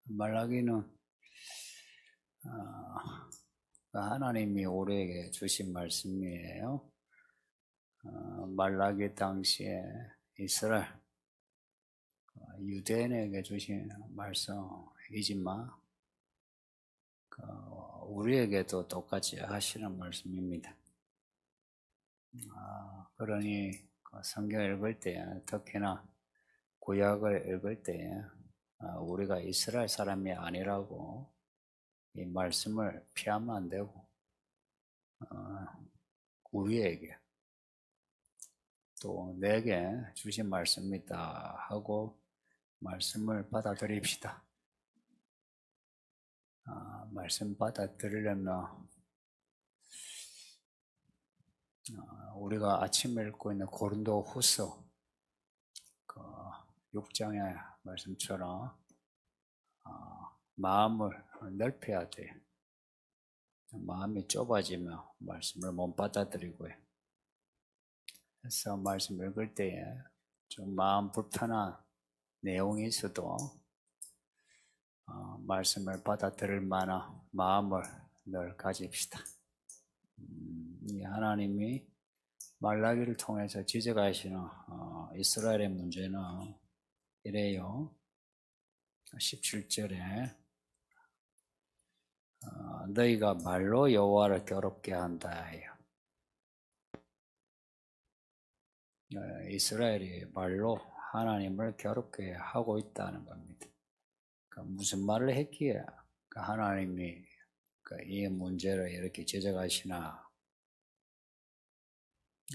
말라기는 하나님이 우리에게 주신 말씀이에요. 말라기 당시에 이스라엘 유대인에게 주신 말씀이지만 우리에게도 똑같이 하시는 말씀입니다. 그러니 성경 읽을 때, 특히나 구약을 읽을 때 우리가 이스라엘 사람이 아니라고 이 말씀을 피하면 안 되고 우리에게 또 내게 주신 말씀이다 하고 말씀을 받아들입시다. 말씀 받아들이려면 우리가 아침에 읽고 있는 고린도 후서 6장의 말씀처럼 마음을 넓혀야 돼요. 마음이 좁아지면 말씀을 못 받아들이고요. 그래서 말씀 읽을 때에 좀 마음 불편한 내용이 있어도 말씀을 받아들일 만한 마음을 늘 가집시다. 하나님이 말라기를 통해서 지적하시는 이스라엘의 문제는 이래요. 17절에 너희가 말로 여호와를 괴롭게 한다. 이스라엘이 말로 하나님을 괴롭게 하고 있다는 겁니다. 무슨 말을 했기에 하나님이 이 문제를 이렇게 지적하시나?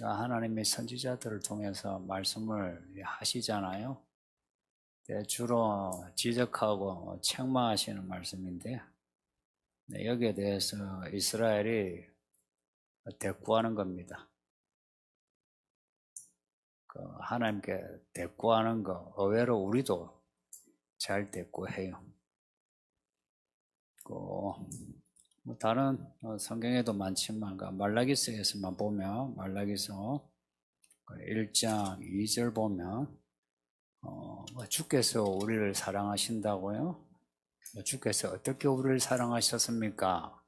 하나님의 선지자들을 통해서 말씀을 하시잖아요. 주로 지적하고 책망하시는 말씀인데 여기에 대해서 이스라엘이 대꾸하는 겁니다. 하나님께 대꾸하는 거 의외로 우리도 잘 대꾸해요. 다른 성경에도 많지만 말라기서에서만 보면 말라기서 1장 2절 보면 주께서 우리를 사랑하신다고요? 주께서 어떻게 우리를 사랑하셨습니까?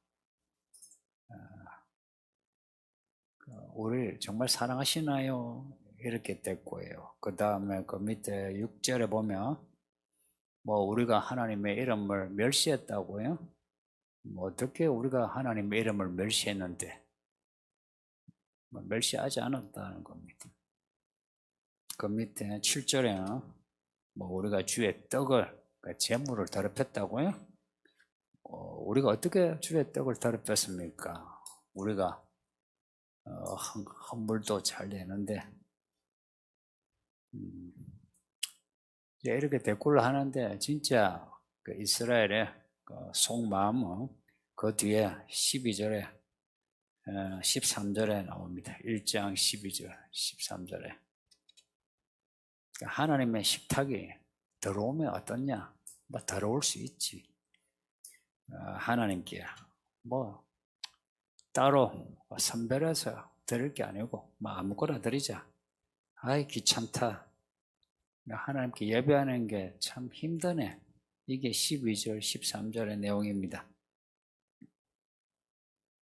우리를 정말 사랑하시나요? 이렇게 됐고요. 그 다음에 그 밑에 6절에 보면 우리가 하나님의 이름을 멸시했다고요? 어떻게 우리가 하나님의 이름을 멸시했는데? 멸시하지 않았다는 겁니다. 그 밑에 7절에 우리가 주의 떡을, 재물을 더럽혔다고요? 우리가 어떻게 주의 떡을 더럽혔습니까? 우리가 헌물도 잘 내는데 이렇게 대꾸를 하는데 진짜 이스라엘의 속마음은 그 뒤에 12절에 13절에 나옵니다. 1장 12절 13절에 하나님의 식탁이 더러우면 어떠냐? 더러울 수 있지. 하나님께 따로 선별해서 드릴 게 아니고 아무거나 드리자. 아이 귀찮다. 하나님께 예배하는 게 참 힘드네. 이게 12절 13절의 내용입니다.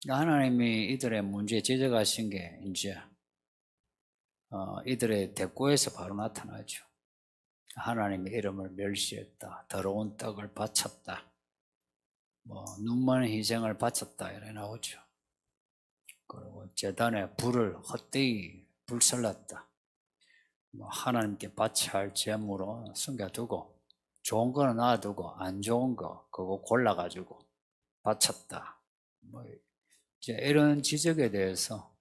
하나님이 이들의 문제에 지적하신 게 이제 이들의 대꾸에서 바로 나타나죠. 하나님의 이름을 멸시했다. 더러운 떡을 바쳤다. 눈먼 희생을 바쳤다. 이래 나오죠. 그리고 제단에 불을 헛되이 불살랐다. 하나님께 바쳐야 할 제물로 숨겨두고 좋은 거는 놔두고 안 좋은 거 그거 골라가지고 바쳤다. 이제 이런 지적에 대해서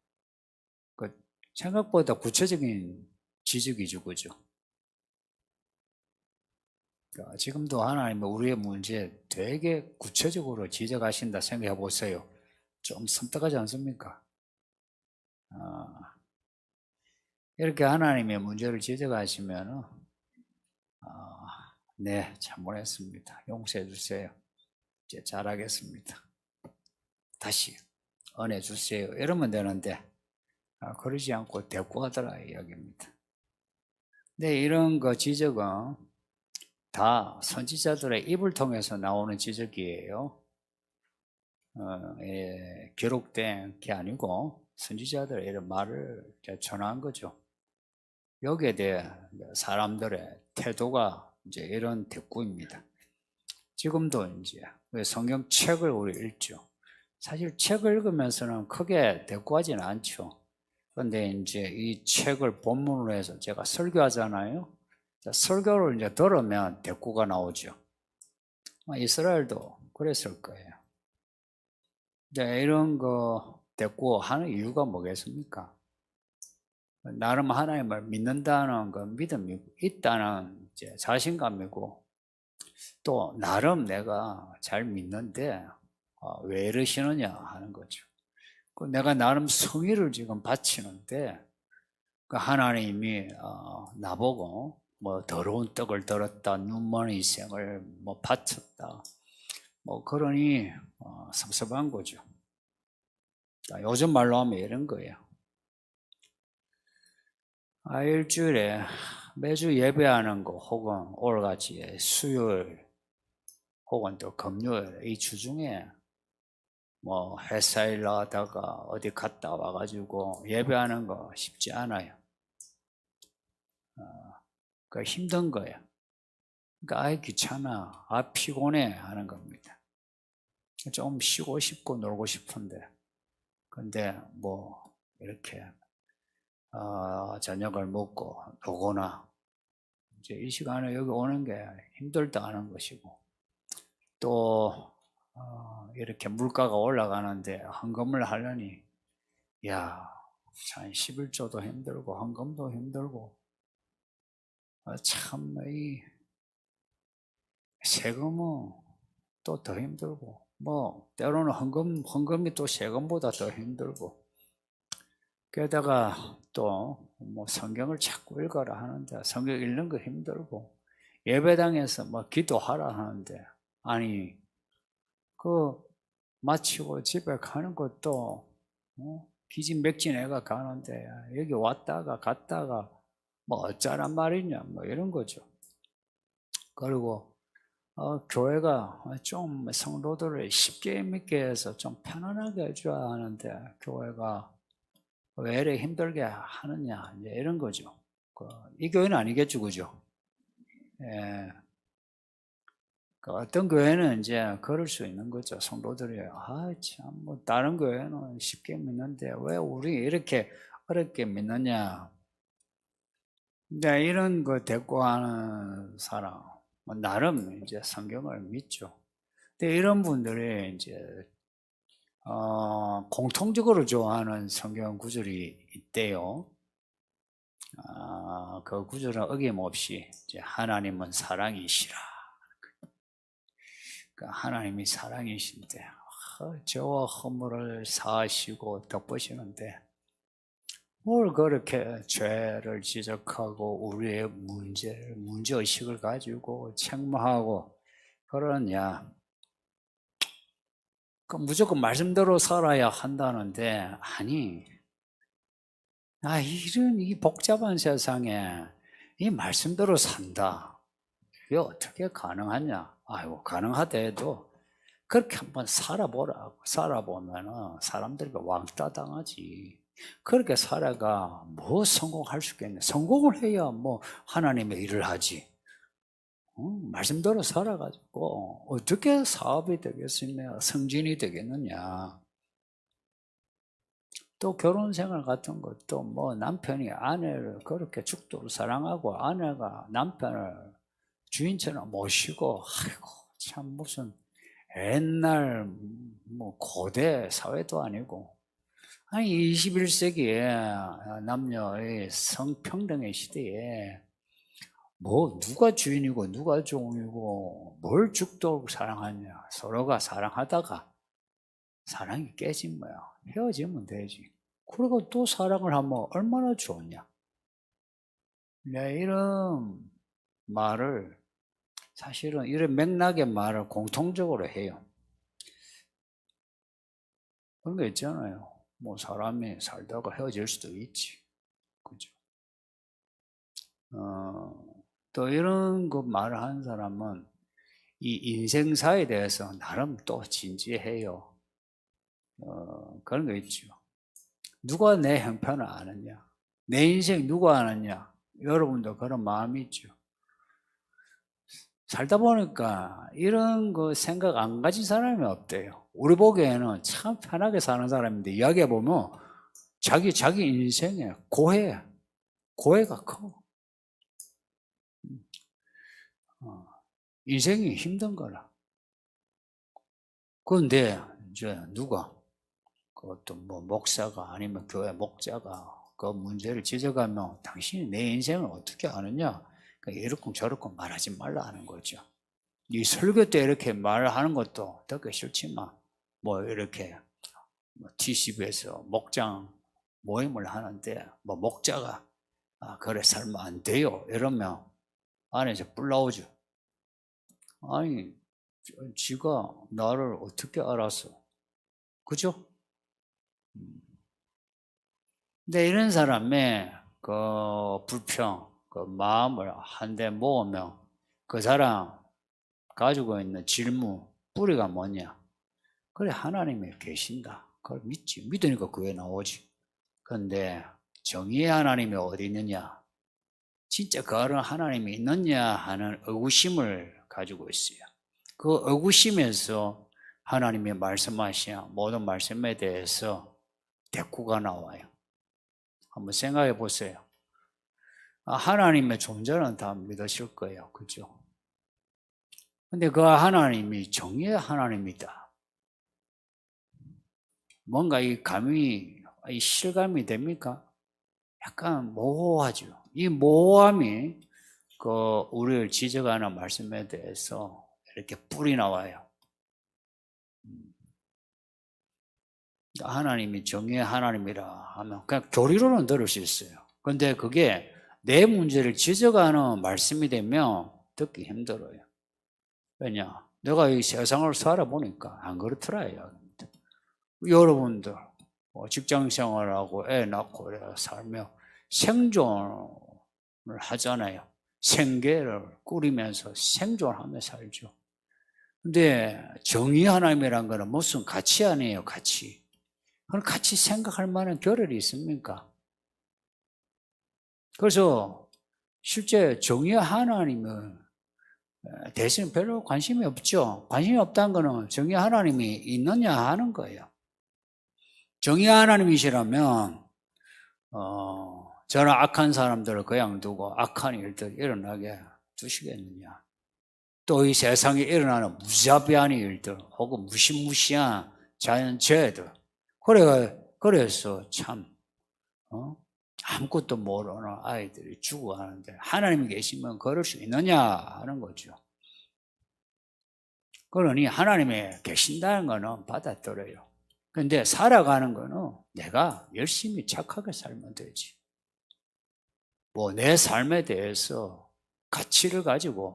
생각보다 구체적인 지적이죠, 그죠? 지금도 하나님은 우리의 문제에 되게 구체적으로 지적하신다 생각해 보세요. 좀 섬뜩하지 않습니까? 이렇게 하나님의 문제를 지적하시면 네, 잘못했습니다. 용서해 주세요. 이제 잘하겠습니다. 다시 은혜 주세요. 이러면 되는데 그러지 않고 대꾸하더라 이야기입니다. 근데 이런 거 지적은 다 선지자들의 입을 통해서 나오는 지적이에요. 기록된 게 아니고 선지자들의 이런 말을 전한 거죠. 여기에 대해 사람들의 태도가 이제 이런 대꾸입니다. 지금도 이제 성경책을 우리 읽죠. 사실 책을 읽으면서는 크게 대꾸하지는 않죠. 그런데 이제 이 책을 본문으로 해서 제가 설교하잖아요. 설교를 이제 들으면 대꾸가 나오죠. 이스라엘도 그랬을 거예요. 이런 거 대꾸하는 이유가 뭐겠습니까? 나름 하나님을 믿는다는 그 믿음이 있다는 이제 자신감이고, 또 나름 내가 잘 믿는데 왜 이러시느냐 하는 거죠. 내가 나름 성의를 지금 바치는데 하나님이 나보고 뭐 더러운 떡을 들었다, 눈먼 인생을 뭐 바쳤다, 뭐 그러니 섭섭한 거죠. 요즘 말로 하면 이런 거예요. 일주일에 매주 예배하는 거, 혹은 오늘같이 수요일 혹은 또 금요일 이 주 중에 뭐 회사 일 하다가 어디 갔다 와가지고 예배하는 거 쉽지 않아요. 그 힘든 거예요. 그러니까 귀찮아, 피곤해 하는 겁니다. 좀 쉬고 싶고 놀고 싶은데, 근데 뭐 이렇게 저녁을 먹고 오거나 이제 이 시간에 여기 오는 게 힘들다 하는 것이고, 또 이렇게 물가가 올라가는데 헌금을 하려니 참 11조도 힘들고 헌금도 힘들고, 참 이 세금은 또 더 힘들고, 뭐 때로는 헌금이 또 세금보다 더 힘들고, 게다가 또 뭐 성경을 자꾸 읽어라 하는데 성경 읽는 거 힘들고, 예배당에서 뭐 기도하라 하는데, 아니 그 마치고 집에 가는 것도 기진맥진 애가 가는데 여기 왔다가 갔다가 뭐 어쩌란 말이냐 뭐 이런 거죠. 그리고 교회가 좀 성도들을 쉽게 믿게 해서 좀 편안하게 해줘야 하는데 교회가 왜 이래 힘들게 하느냐 이제 이런 거죠. 이 교회는 아니겠죠, 그죠? 예. 어떤 교회는 이제 그럴 수 있는 거죠. 성도들이 참 뭐 다른 교회는 쉽게 믿는데 왜 우리 이렇게 어렵게 믿느냐. 이제 이런 거 대꾸하는 사람, 뭐 나름 이제 성경을 믿죠. 근데 이런 분들이 이제 공통적으로 좋아하는 성경 구절이 있대요. 그 구절은 어김없이 이제 하나님은 사랑이시라. 그러니까 하나님이 사랑이신데 저와 허물을 사하시고 덮으시는데 뭘 그렇게 죄를 지적하고 우리의 문제의식을 가지고 책망하고 그러냐. 무조건 말씀대로 살아야 한다는데, 아니, 이런 이 복잡한 세상에 이 말씀대로 산다. 이게 어떻게 가능하냐? 아이고, 가능하대도 그렇게 한번 살아보라고. 살아보면은 사람들이 왕따 당하지. 그렇게 살아가 뭐 성공할 수 있겠냐? 성공을 해야 뭐 하나님의 일을 하지. 말씀대로 살아가지고 어떻게 사업이 되겠으며 승진이 되겠느냐. 또 결혼 생활 같은 것도 뭐 남편이 아내를 그렇게 죽도록 사랑하고 아내가 남편을 주인처럼 모시고, 아이고 참 무슨 옛날 뭐 고대 사회도 아니고, 아니 21세기에 남녀의 성평등의 시대에 뭐 누가 주인이고 누가 종이고 뭘 죽도록 사랑하냐. 서로가 사랑하다가 사랑이 깨진 거야. 헤어지면 되지. 그리고 또 사랑을 하면 얼마나 좋냐. 이런 말을, 사실은 이런 맥락의 말을 공통적으로 해요. 그런 거 있잖아요. 뭐 사람이 살다가 헤어질 수도 있지. 그죠? 또 이런 거 말을 하는 사람은 이 인생사에 대해서 나름 또 진지해요. 그런 거 있죠. 누가 내 형편을 아느냐? 내 인생 누가 아느냐? 여러분도 그런 마음이 있죠. 살다 보니까 이런 거 생각 안 가진 사람이 없대요. 우리 보기에는 참 편하게 사는 사람인데 이야기해보면 자기 인생에 고해가 커. 인생이 힘든 거라. 그런데 이제 누가 그것도 뭐 목사가 아니면 교회 목자가 그 문제를 지적하면 당신이 내 인생을 어떻게 아느냐? 이렇고 저렇고 말하지 말라 하는 거죠. 이 설교 때 이렇게 말하는 것도 듣기 싫지만 뭐 이렇게 TCB에서 목장 모임을 하는데 뭐 목자가 그래 살면 안 돼요 이러면 안에서 뿔 나오죠. 아니 지가 나를 어떻게 알았어? 그죠? 근데 이런 사람의 그 불평, 그 마음을 한데 모으면 그 사람 가지고 있는 질문, 뿌리가 뭐냐? 그래, 하나님이 계신다. 그걸 믿지. 믿으니까 그게 나오지. 그런데 정의의 하나님이 어디 있느냐? 진짜 그런 하나님이 있느냐 하는 의구심을 가지고 있어요. 그 의구심에서 하나님이 말씀하신 모든 말씀에 대해서 대꾸가 나와요. 한번 생각해 보세요. 하나님의 존재는 다 믿으실 거예요. 그죠? 근데 그 하나님이 정의의 하나님이다. 뭔가 이 감이, 이 실감이 됩니까? 약간 모호하죠. 이 모호함이 그 우리를 지적하는 말씀에 대해서 이렇게 뿔이 나와요. 하나님이 정의의 하나님이라 하면 그냥 교리로는 들을 수 있어요. 그런데 그게 내 문제를 지적하는 말씀이 되면 듣기 힘들어요. 왜냐? 내가 이 세상을 살아보니까 안 그렇더라요. 여러분들 직장 생활하고 애 낳고 살며 생존을 하잖아요. 생계를 꾸리면서 생존하며 살죠. 근데 정의 하나님이란 거는 무슨 가치 아니에요, 가치. 그럼 같이 생각할 만한 겨를이 있습니까? 그래서 실제 정의의 하나님은 대신 별로 관심이 없죠. 관심이 없다는 거는 정의의 하나님이 있느냐 하는 거예요. 정의의 하나님이시라면 저런 악한 사람들을 그냥 두고 악한 일들이 일어나게 두시겠느냐. 또 이 세상에 일어나는 무자비한 일들 혹은 무시무시한 자연재해들 그래서 참 아무것도 모르는 아이들이 죽어가는데 하나님이 계시면 그럴 수 있느냐 하는 거죠. 그러니 하나님이 계신다는 거는 받아들여요. 그런데 살아가는 거는 내가 열심히 착하게 살면 되지. 뭐 내 삶에 대해서 가치를 가지고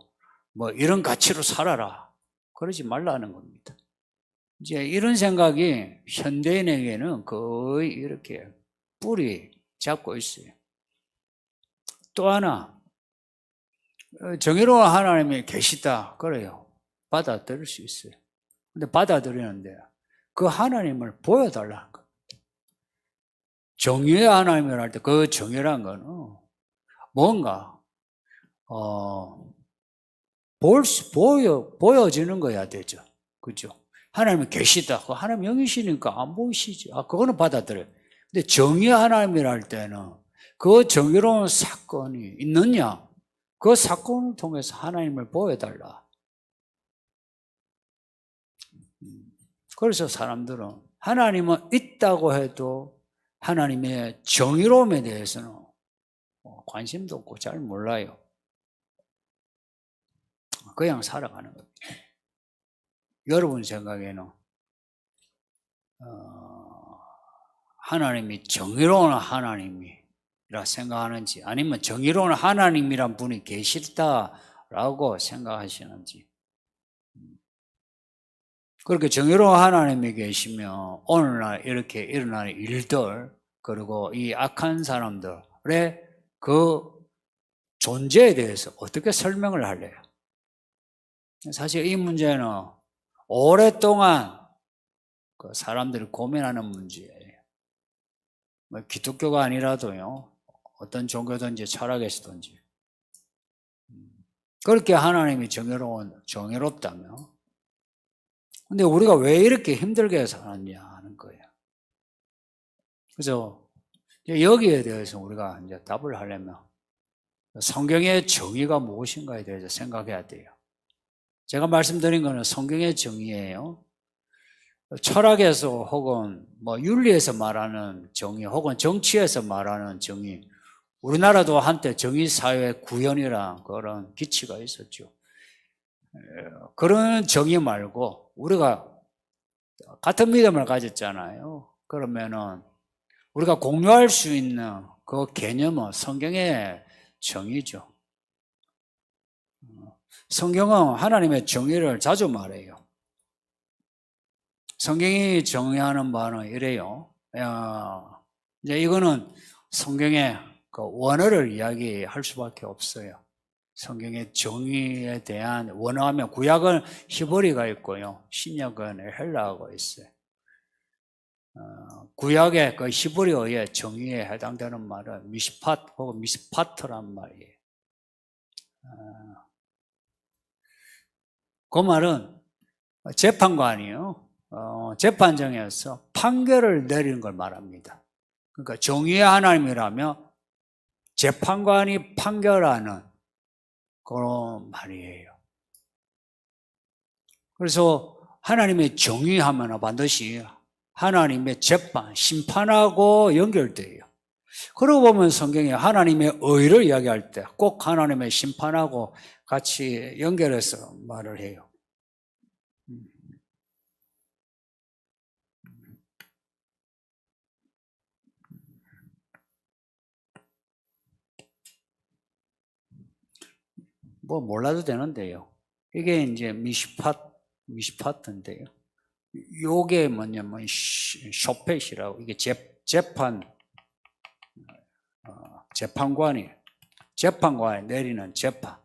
뭐 이런 가치로 살아라 그러지 말라는 겁니다. 이제 이런 생각이 현대인에게는 거의 이렇게 뿌리 잡고 있어요. 또 하나, 정의로운 하나님이 계시다 그래요. 받아들일 수 있어요. 근데 받아들이는데 그 하나님을 보여달라는 겁니다. 정의의 하나님을 할 때 그 정의란 거는 뭔가 보여지는 거야 되죠. 그죠? 하나님이 계시다. 하나님 영이시니까 안 보이시죠. 그거는 받아들여요. 근데 정의의 하나님이라 할 때는 그 정의로운 사건이 있느냐? 그 사건을 통해서 하나님을 보여달라. 그래서 사람들은 하나님은 있다고 해도 하나님의 정의로움에 대해서는 관심도 없고 잘 몰라요. 그냥 살아가는 겁니다. 여러분 생각에는 하나님이 정의로운 하나님이라 생각하는지 아니면 정의로운 하나님이란 분이 계시다라고 생각하시는지. 그렇게 정의로운 하나님이 계시면 오늘날 이렇게 일어나는 일들 그리고 이 악한 사람들의 그 존재에 대해서 어떻게 설명을 할래요? 사실 이 문제는 오랫동안 그 사람들이 고민하는 문제예요. 뭐 기독교가 아니라도요, 어떤 종교든지 철학에서든지. 그렇게 하나님이 정의롭다면, 근데 우리가 왜 이렇게 힘들게 살았냐 하는 거예요. 그래서 여기에 대해서 우리가 이제 답을 하려면 성경의 정의가 무엇인가에 대해서 생각해야 돼요. 제가 말씀드린 거는 성경의 정의예요. 철학에서 혹은 뭐 윤리에서 말하는 정의, 혹은 정치에서 말하는 정의, 우리나라도 한때 정의사회 구현이란 그런 기치가 있었죠. 그런 정의 말고 우리가 같은 믿음을 가졌잖아요. 그러면은 우리가 공유할 수 있는 그 개념은 성경의 정의죠. 성경은 하나님의 정의를 자주 말해요. 성경이 정의하는 바는 이래요. 이제 이거는 성경의 그 원어를 이야기할 수밖에 없어요. 성경의 정의에 대한 원어하면 구약은 히브리가 있고요, 신약은 헬라어가 있어요. 구약의 그 히브리어의 정의에 해당되는 말은 미시팟 혹은 미스파트란 말이에요. 그 말은 재판관이요, 재판정에서 판결을 내리는 걸 말합니다. 그러니까 정의의 하나님이라면 재판관이 판결하는 그런 말이에요. 그래서 하나님의 정의하면 반드시 하나님의 재판, 심판하고 연결돼요. 그러고 보면 성경에 하나님의 의를 이야기할 때 꼭 하나님의 심판하고 같이 연결해서 말을 해요. 뭐 몰라도 되는데요. 이게 이제 미시파트인데요. 요게 뭐냐면 쇼펫이라고, 이게 재판관이 내리는 재판,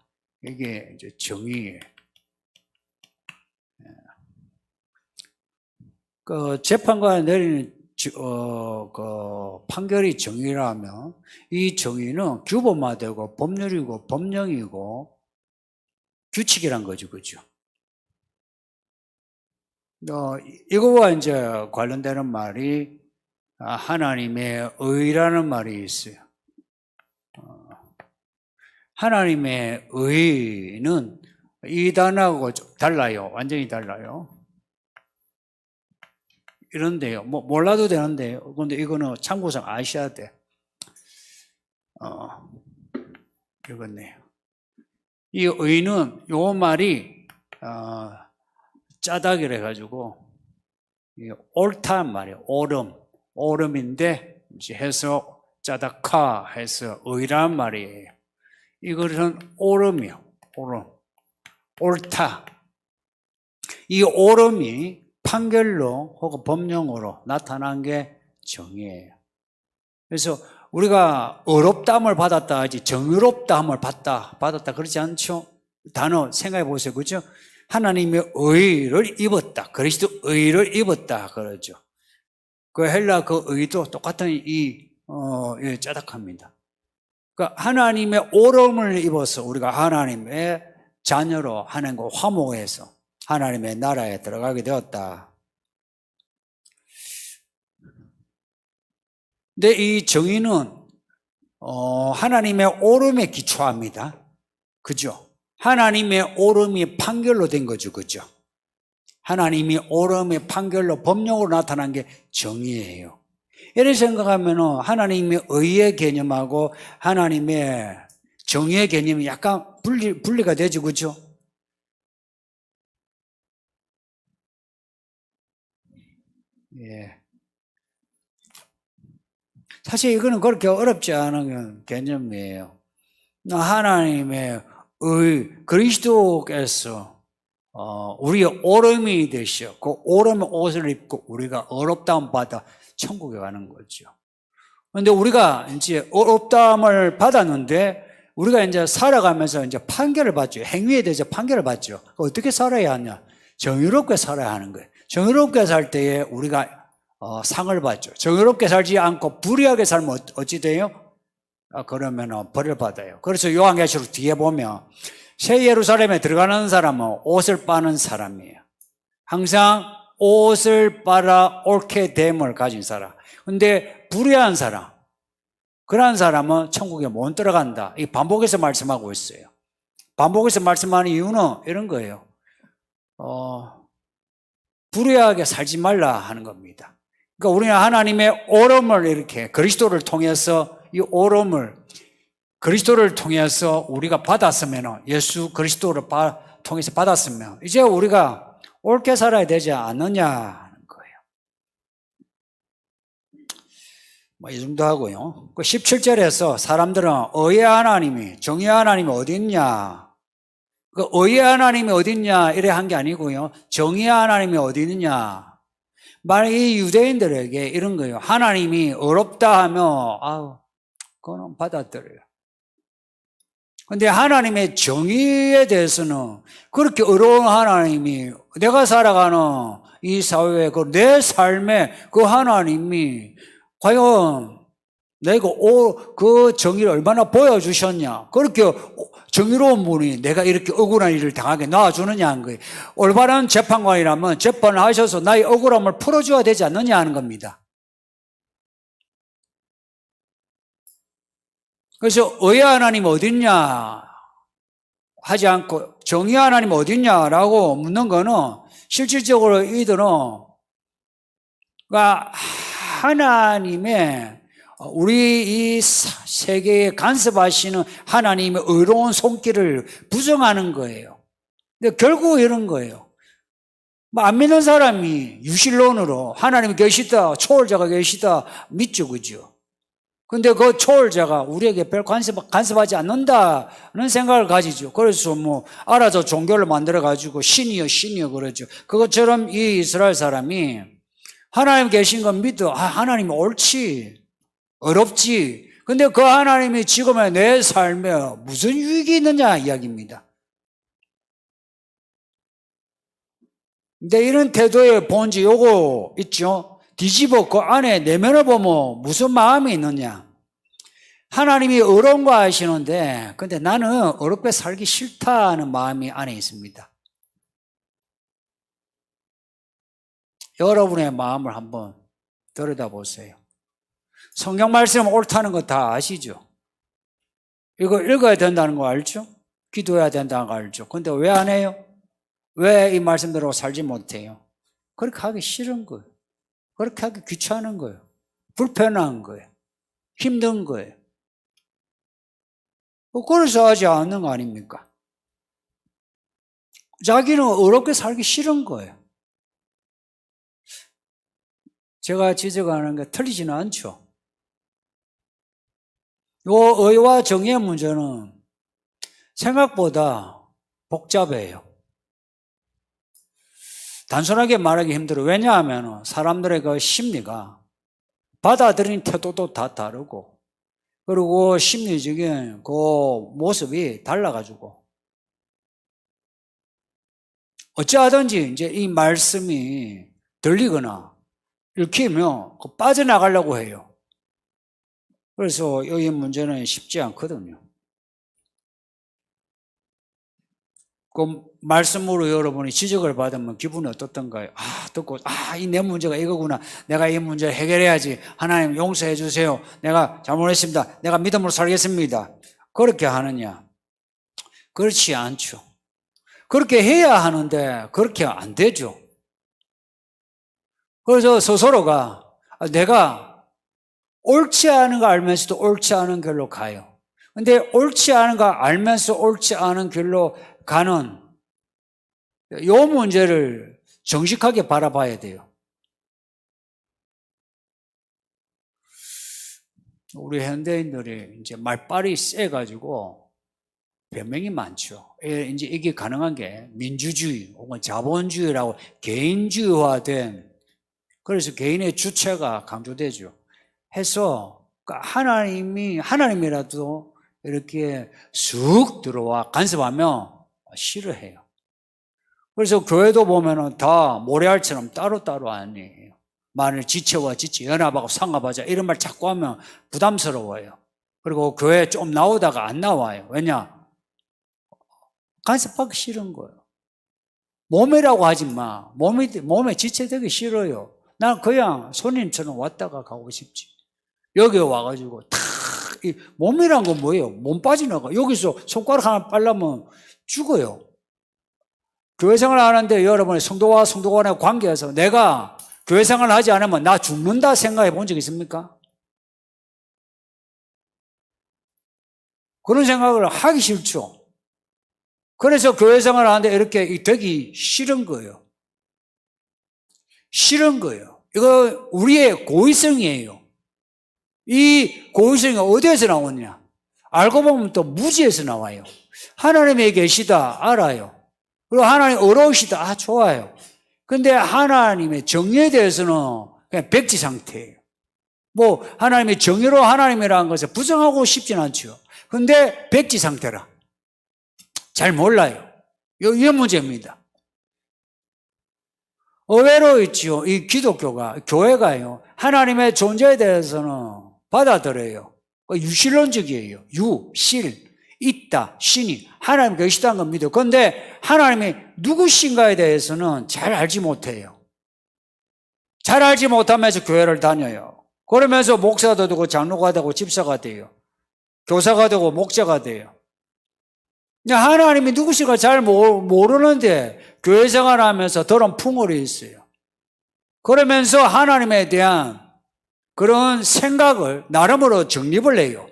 이게 이제 정의예요. 그 재판관이 내리는 그 판결이 정의라면 이 정의는 규범화되고 법률이고 법령이고 규칙이란 거죠, 그죠? 이거와 이제 관련되는 말이 하나님의 의라는 말이 있어요. 하나님의 의는 이 단어하고 달라요. 완전히 달라요. 이런데요. 뭐 몰라도 되는데요. 그런데 이거는 참고상 아셔야 돼. 이거네요. 이 의는 요 말이 짜다기를 해가지고 옳다는 말이에요. 오름인데 이제 해서 짜다카 해서 의란 말이에요. 이것은 오름이요. 옳다. 이 오름이 판결로 혹은 법령으로 나타난 게 정의예요. 그래서 우리가 의롭다함을 받았다 하지 정의롭다함을 받았다 그러지 않죠? 단어 생각해 보세요. 그렇죠? 하나님의 의를 입었다. 그리스도 의를 입었다 그러죠. 그 헬라 그 의도 똑같은 짜닥합니다. 그러니까 하나님의 오름을 입어서 우리가 하나님의 자녀로 하나님과 화목해서 하나님의 나라에 들어가게 되었다. 근데 이 정의는 하나님의 오름에 기초합니다. 그죠? 하나님의 오름이 판결로 된 거죠. 그죠? 하나님이 오름의 판결로 법령으로 나타난 게 정의예요. 이렇게 생각하면 하나님의 의의 개념하고 하나님의 정의의 개념이 약간 분리가 되죠. 그죠? 예. 사실 이거는 그렇게 어렵지 않은 개념이에요. 하나님의 의, 그리스도께서 우리의 오름이 되셔. 그 오름의 옷을 입고 우리가 의롭다함 받아 천국에 가는 거죠. 그런데 우리가 이제 의롭다함을 받았는데 우리가 이제 살아가면서 이제 판결을 받죠. 행위에 대해서 판결을 받죠. 어떻게 살아야 하냐? 정의롭게 살아야 하는 거예요. 정의롭게 살 때에 우리가 상을 받죠. 정의롭게 살지 않고 불의하게 살면 어찌 돼요? 그러면 벌을 받아요. 그래서 요한계시록 뒤에 보면 새 예루살렘에 들어가는 사람은 옷을 빠는 사람이에요. 항상 옷을 빨아 옳게 됨을 가진 사람. 근데 불의한 사람, 그러한 사람은 천국에 못 들어간다. 이 반복해서 말씀하고 있어요. 반복해서 말씀하는 이유는 이런 거예요. 불의하게 살지 말라 하는 겁니다. 그러니까 우리는 하나님의 옳음을 이렇게 그리스도를 통해서 이 옳음을 그리스도를 통해서 우리가 받았으면, 예수 그리스도를 통해서 받았으면 이제 우리가 옳게 살아야 되지 않느냐. 이 정도 하고요. 그 17절에서 사람들은 의의 하나님이, 정의의 하나님이 어디 있냐? 그 의의 하나님이 어디 있냐? 이래 한 게 아니고요. 정의의 하나님이 어디 있느냐? 이 유대인들에게 이런 거예요. 하나님이 어렵다 하면, 그거는 받아들여요. 근데 하나님의 정의에 대해서는 그렇게 어려운 하나님이 내가 살아가는 이 사회에 내 삶에 그 하나님이 과연 내가 그 정의를 얼마나 보여주셨냐. 그렇게 정의로운 분이 내가 이렇게 억울한 일을 당하게 놔주느냐 하는 거예요. 올바른 재판관이라면 재판을 하셔서 나의 억울함을 풀어줘야 되지 않느냐 하는 겁니다. 그래서 의의 하나님 어딨냐 하지 않고 정의의 하나님 어딨냐라고 묻는 거는 실질적으로 이들은 하나님의 우리 이 세계에 간섭하시는 하나님의 의로운 손길을 부정하는 거예요. 근데 결국 이런 거예요. 안 믿는 사람이 유실론으로 하나님이 계시다, 초월자가 계시다 믿죠, 그죠? 근데 그 초월자가 우리에게 별 간섭하지 않는다는 생각을 가지죠. 그래서 알아서 종교를 만들어가지고 신이여 그러죠. 그것처럼 이 이스라엘 사람이 하나님 계신 건 믿어. 하나님이 옳지. 어렵지. 근데 그 하나님이 지금의 내 삶에 무슨 유익이 있느냐 이야기입니다. 근데 이런 태도의 본질 요거 있죠. 뒤집어 그 안에 내면을 보면 무슨 마음이 있느냐. 하나님이 어려운 거 아시는데 근데 나는 어렵게 살기 싫다는 마음이 안에 있습니다. 여러분의 마음을 한번 들여다보세요. 성경 말씀 옳다는 거 다 아시죠? 이거 읽어야 된다는 거 알죠? 기도해야 된다는 거 알죠? 근데 왜 안 해요? 왜 이 말씀대로 살지 못해요? 그렇게 하기 싫은 거예요. 그렇게 하기 귀찮은 거예요. 불편한 거예요. 힘든 거예요. 그래서 하지 않는 거 아닙니까? 자기는 어렵게 살기 싫은 거예요. 제가 지적하는 게 틀리지는 않죠. 요 의와 정의의 문제는 생각보다 복잡해요. 단순하게 말하기 힘들어요. 왜냐하면 사람들의 그 심리가 받아들이는 태도도 다 다르고 그리고 심리적인 그 모습이 달라가지고 어찌하든지 이제 이 말씀이 들리거나 읽히면 빠져나가려고 해요. 그래서 이 문제는 쉽지 않거든요. 그 말씀으로 여러분이 지적을 받으면 기분이 어떻던가요? 듣고 이 내 문제가 이거구나. 내가 이 문제를 해결해야지. 하나님 용서해 주세요. 내가 잘못했습니다. 내가 믿음으로 살겠습니다. 그렇게 하느냐? 그렇지 않죠. 그렇게 해야 하는데 그렇게 안 되죠. 그래서 스스로가 내가 옳지 않은 거 알면서도 옳지 않은 길로 가요. 근데 옳지 않은 거 알면서 옳지 않은 길로 가는 이 문제를 정직하게 바라봐야 돼요. 우리 현대인들이 이제 말빨이 세가지고 변명이 많죠. 이제 이게 가능한 게 민주주의 혹은 자본주의라고 개인주의화된, 그래서 개인의 주체가 강조되죠. 해서 하나님이라도 이렇게 쑥 들어와 간섭하면 싫어해요. 그래서 교회도 보면은 다 모래알처럼 따로따로 아니에요. 만일 지체와 지체, 연합하고 상합하자 이런 말 자꾸 하면 부담스러워요. 그리고 교회 좀 나오다가 안 나와요. 왜냐? 간섭하기 싫은 거예요. 몸이라고 하지 마. 몸에 지체되기 싫어요. 난 그냥 손님처럼 왔다가 가고 싶지. 여기 와가지고 이 몸이란 건 뭐예요? 몸 빠지나가. 여기서 손가락 하나 빨라면 죽어요. 교회 생활 하는데 여러분의 성도와 성도 간의 관계에서 내가 교회 생활 하지 않으면 나 죽는다 생각해 본 적 있습니까? 그런 생각을 하기 싫죠. 그래서 교회 생활 하는데 이렇게 되기 싫은 거예요. 싫은 거예요. 이거 우리의 고의성이에요. 이 고의성이 어디에서 나오느냐? 알고 보면 또 무지에서 나와요. 하나님이 계시다 알아요. 그리고 하나님 어려우시다 좋아요. 근데 하나님의 정의에 대해서는 그냥 백지 상태예요. 뭐 하나님의 정의로 하나님이라는 것을 부정하고 싶진 않죠. 근데 백지 상태라. 잘 몰라요. 이런 문제입니다. 의외로 있죠. 이 기독교가, 교회가요, 하나님의 존재에 대해서는 받아들여요. 유실론적이에요. 실, 있다, 신이. 하나님 계시다는 건 믿어요. 그런데 하나님이 누구신가에 대해서는 잘 알지 못해요. 잘 알지 못하면서 교회를 다녀요. 그러면서 목사도 되고 장로가 되고 집사가 돼요. 교사가 되고 목자가 돼요. 하나님이 누구신가 잘 모르는데 교회 생활하면서 더러운 풍월이 있어요. 그러면서 하나님에 대한 그런 생각을 나름으로 정립을 해요.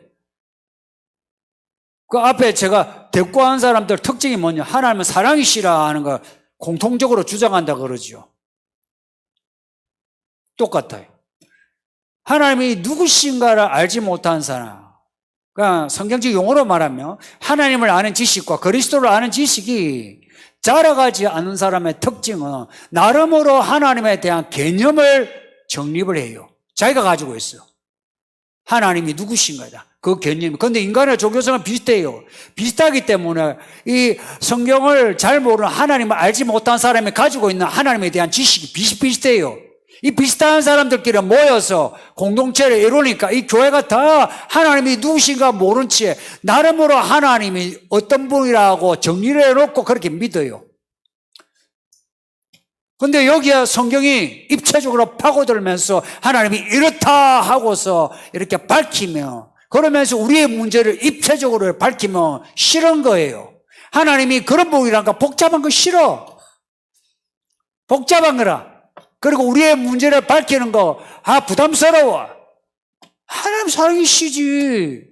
그 앞에 제가 대꾸한 사람들 특징이 뭐냐? 하나님은 사랑이시라 하는 걸 공통적으로 주장한다 그러죠. 똑같아요. 하나님이 누구신가를 알지 못한 사람, 그러니까 성경적 용어로 말하면 하나님을 아는 지식과 그리스도를 아는 지식이 자라가지 않은 사람의 특징은 나름으로 하나님에 대한 개념을 정립을 해요. 자기가 가지고 있어요. 하나님이 누구신가다. 그 개념이. 그런데 인간의 종교성은 비슷해요. 비슷하기 때문에 이 성경을 잘 모르는 하나님을 알지 못한 사람이 가지고 있는 하나님에 대한 지식이 비슷비슷해요. 이 비슷한 사람들끼리 모여서 공동체를 이루니까 이 교회가 다 하나님이 누구신가 모른 채 나름으로 하나님이 어떤 분이라고 정리를 해놓고 그렇게 믿어요. 근데 여기에 성경이 입체적으로 파고들면서 하나님이 이렇다 하고서 이렇게 밝히면, 그러면서 우리의 문제를 입체적으로 밝히면 싫은 거예요. 하나님이 그런 분이란가 복잡한 거 싫어. 복잡한 거라. 그리고 우리의 문제를 밝히는 거, 부담스러워. 하나님 사랑이시지.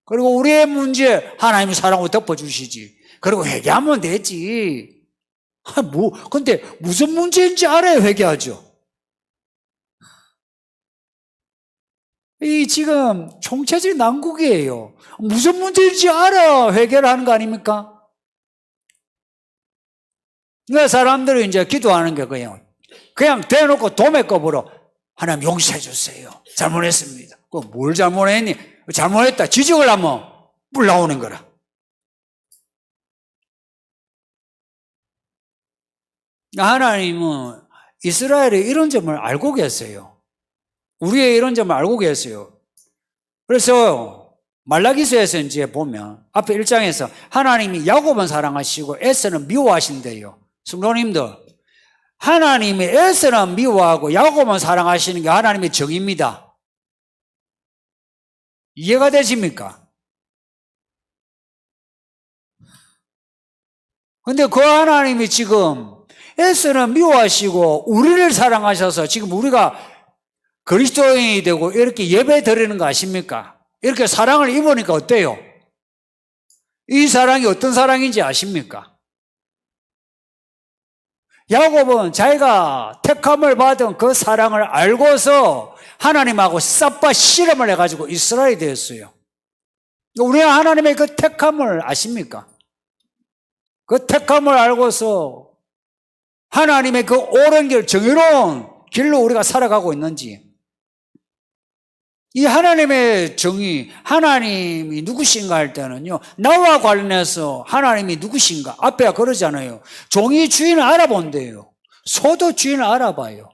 그리고 우리의 문제, 하나님이 사랑으로 덮어주시지. 그리고 회개하면 되지. 근데 무슨 문제인지 알아야 회개하죠. 이 지금 총체적 난국이에요. 무슨 문제인지 알아 회개를 하는 거 아닙니까? 그러니까 사람들이 이제 기도하는 게 그냥 대놓고 도매급으로 하나님 용서해 주세요. 잘못했습니다. 뭘 잘못했니? 잘못했다. 지적을 하면 물 나오는 거라. 하나님은 이스라엘의 이런 점을 알고 계세요. 우리의 이런 점을 알고 계세요. 그래서 말라기서에서 이제 보면 앞에 1장에서 하나님이 야곱은 사랑하시고 에서는 미워하신대요. 성도님들, 하나님이 에서는 미워하고 야곱은 사랑하시는 게 하나님의 정의입니다. 이해가 되십니까? 근데 그 하나님이 지금 에서는 미워하시고 우리를 사랑하셔서 지금 우리가 그리스도인이 되고 이렇게 예배 드리는 거 아십니까? 이렇게 사랑을 입으니까 어때요? 이 사랑이 어떤 사랑인지 아십니까? 야곱은 자기가 택함을 받은 그 사랑을 알고서 하나님하고 쌉바 실험을 해가지고 이스라엘이 되었어요. 우리가 하나님의 그 택함을 아십니까? 그 택함을 알고서 하나님의 그 옳은 길, 정의로운 길로 우리가 살아가고 있는지. 이 하나님의 정의, 하나님이 누구신가 할 때는요, 나와 관련해서 하나님이 누구신가 앞에 그러잖아요. 종이 주인을 알아본대요. 소도 주인을 알아봐요.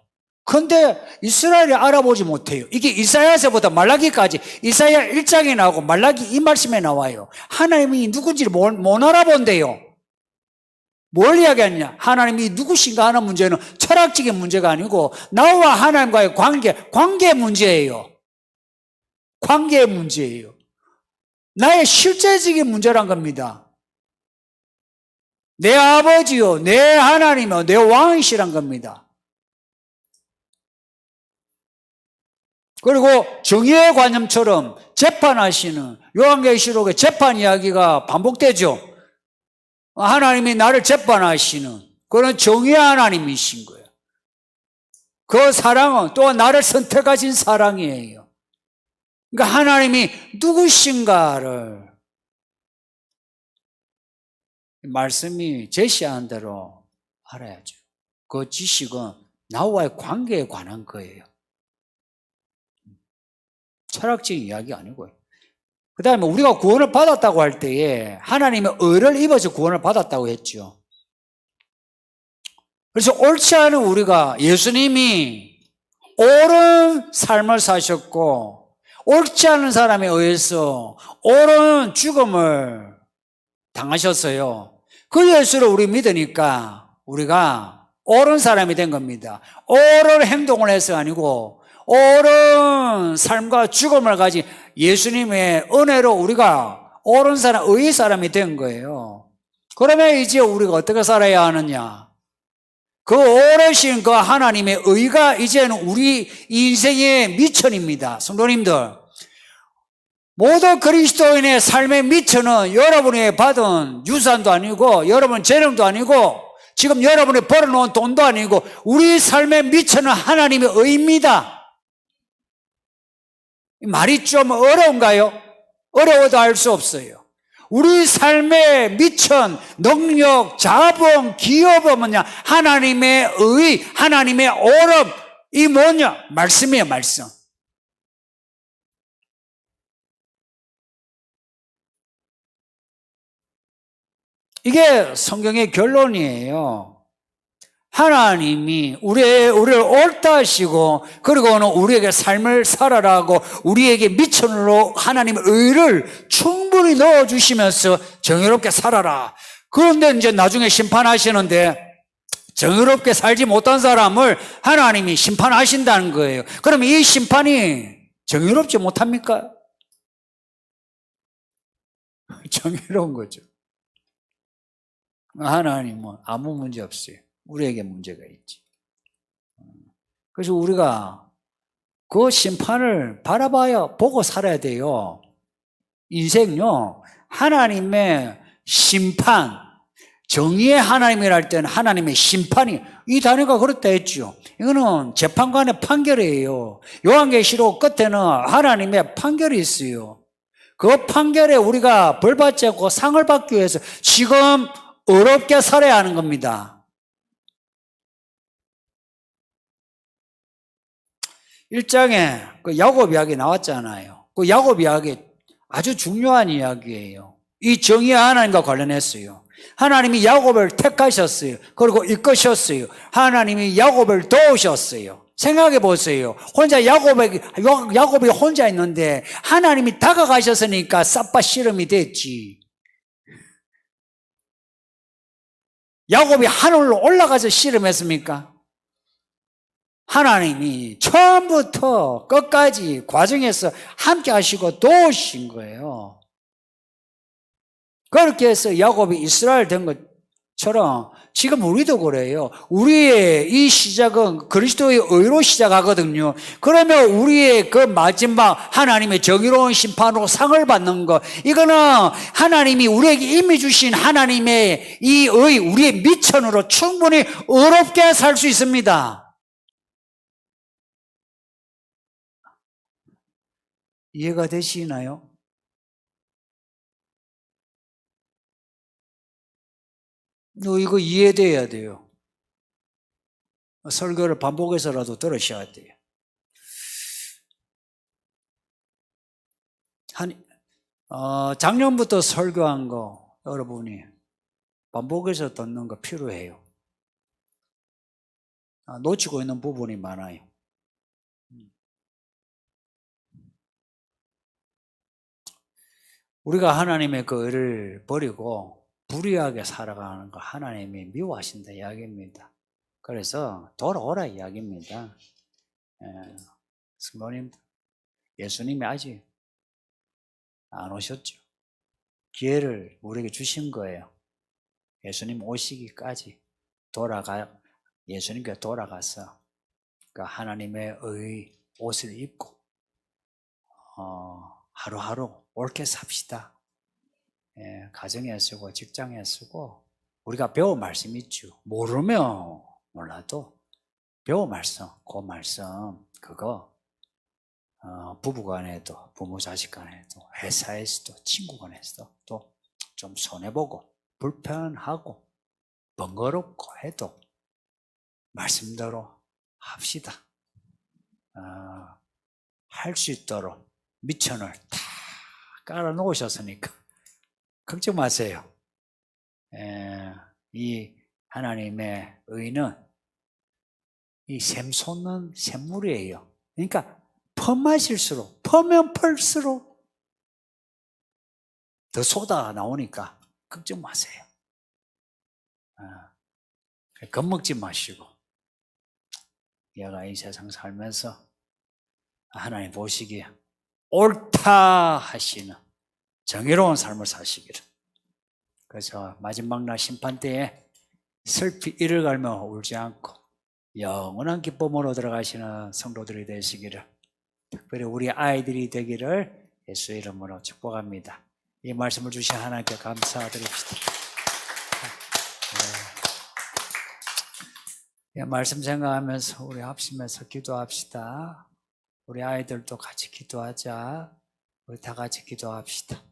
근데 이스라엘이 알아보지 못해요. 이게 이사야서부터 말라기까지 이사야 1장에 나오고 말라기 이 말씀에 나와요. 하나님이 누군지를 못 알아본대요. 뭘 이야기하느냐? 하나님이 누구신가 하는 문제는 철학적인 문제가 아니고 나와 하나님과의 관계 문제예요. 관계의 문제예요. 나의 실제적인 문제란 겁니다. 내 아버지요, 내 하나님이요, 내 왕이시란 겁니다. 그리고 정의의 관념처럼 재판하시는 요한계시록의 재판 이야기가 반복되죠. 하나님이 나를 재판하시는 그런 정의의 하나님이신 거예요. 그 사랑은 또 나를 선택하신 사랑이에요. 그러니까 하나님이 누구신가를 말씀이 제시하는 대로 알아야죠. 그 지식은 나와의 관계에 관한 거예요. 철학적인 이야기 아니고요. 그 다음에 우리가 구원을 받았다고 할 때에 하나님의 의를 입어서 구원을 받았다고 했죠. 그래서 옳지 않은 우리가 예수님이 옳은 삶을 사셨고 옳지 않은 사람에 의해서 옳은 죽음을 당하셨어요. 그 예수를 우리 믿으니까 우리가 옳은 사람이 된 겁니다. 옳은 행동을 해서 아니고 옳은 삶과 죽음을 가진 예수님의 은혜로 우리가 옳은 사람, 의의 사람이 된 거예요. 그러면 이제 우리가 어떻게 살아야 하느냐? 그 옳으신 그 하나님의 의가 이제는 우리 인생의 미천입니다. 성도님들, 모든 그리스도인의 삶의 미천은 여러분이 받은 유산도 아니고 여러분 재능도 아니고 지금 여러분이 벌어놓은 돈도 아니고 우리 삶의 미천은 하나님의 의입니다. 말이 좀 어려운가요? 어려워도 알 수 없어요. 우리 삶의 미천, 능력, 자본, 기업은 뭐냐? 하나님의 의, 하나님의 옳음. 이 뭐냐? 말씀이에요, 말씀. 이게 성경의 결론이에요. 하나님이 우리를 옳다 하시고 그리고는 우리에게 삶을 살아라고 우리에게 미천으로 하나님의 의를 충분히 넣어주시면서 정의롭게 살아라. 그런데 이제 나중에 심판하시는데 정의롭게 살지 못한 사람을 하나님이 심판하신다는 거예요. 그럼 이 심판이 정의롭지 못합니까? 정의로운 거죠. 하나님은 아무 문제 없어요. 우리에게 문제가 있지. 그래서 우리가 그 심판을 바라봐야 보고 살아야 돼요. 인생요, 하나님의 심판, 정의의 하나님이라 할 때는 하나님의 심판이, 이 단어가 그렇다 했죠. 이거는 재판관의 판결이에요. 요한계시록 끝에는 하나님의 판결이 있어요. 그 판결에 우리가 벌 받지 않고 상을 받기 위해서 지금 어렵게 살아야 하는 겁니다. 1장에 그 야곱 이야기 나왔잖아요. 그 야곱 이야기 아주 중요한 이야기예요. 이 정의의 하나님과 관련했어요. 하나님이 야곱을 택하셨어요. 그리고 이끄셨어요. 하나님이 야곱을 도우셨어요. 생각해 보세요. 야곱이 혼자 있는데 하나님이 다가가셨으니까 쌉바 씨름이 됐지. 야곱이 하늘로 올라가서 씨름했습니까? 하나님이 처음부터 끝까지 과정에서 함께 하시고 도우신 거예요. 그렇게 해서 야곱이 이스라엘 된 것처럼 지금 우리도 그래요. 우리의 이 시작은 그리스도의 의로 시작하거든요. 그러면 우리의 그 마지막 하나님의 정의로운 심판으로 상을 받는 것, 이거는 하나님이 우리에게 이미 주신 하나님의 이 의, 우리의 미천으로 충분히 의롭게 살 수 있습니다. 이해가 되시나요? 너 이거 이해돼야 돼요. 설교를 반복해서라도 들으셔야 돼요. 작년부터 설교한 거 여러분이 반복해서 듣는 거 필요해요. 놓치고 있는 부분이 많아요. 우리가 하나님의 그 의를 버리고 불의하게 살아가는 거 하나님이 미워하신다 이야기입니다. 그래서 돌아오라 이야기입니다. 성도님, 예수님이 아직 안 오셨죠. 기회를 우리에게 주신 거예요. 예수님 오시기까지 예수님께 돌아가서 그러니까 하나님의 의 옷을 입고 하루하루 옳게 삽시다. 가정에 쓰고 직장에 쓰고 우리가 배운 말씀 있죠. 모르면 몰라도 배운 말씀, 그 말씀 그거 부부간에도 부모 자식간에도 회사에서도 친구간에서도 또 좀 손해보고 불편하고 번거롭고 해도 말씀대로 합시다. 할 수 있도록 미천을 다 깔아놓으셨으니까 걱정 마세요. 이 하나님의 의는 이 샘솟는 샘물이에요. 그러니까 퍼마실수록 퍼면 펄수록 더 쏟아 나오니까 걱정 마세요. 겁먹지 마시고 얘가 이 세상 살면서 하나님 보시기에 옳다 하시는 정의로운 삶을 사시기를. 그래서 마지막 날 심판 때에 슬피 이를 갈며 울지 않고 영원한 기쁨으로 들어가시는 성도들이 되시기를, 특별히 우리 아이들이 되기를 예수의 이름으로 축복합니다. 이 말씀을 주신 하나님께 감사드립시다. 말씀 생각하면서 우리 합심해서 기도합시다. 우리 아이들도 같이 기도하자. 우리 다 같이 기도합시다.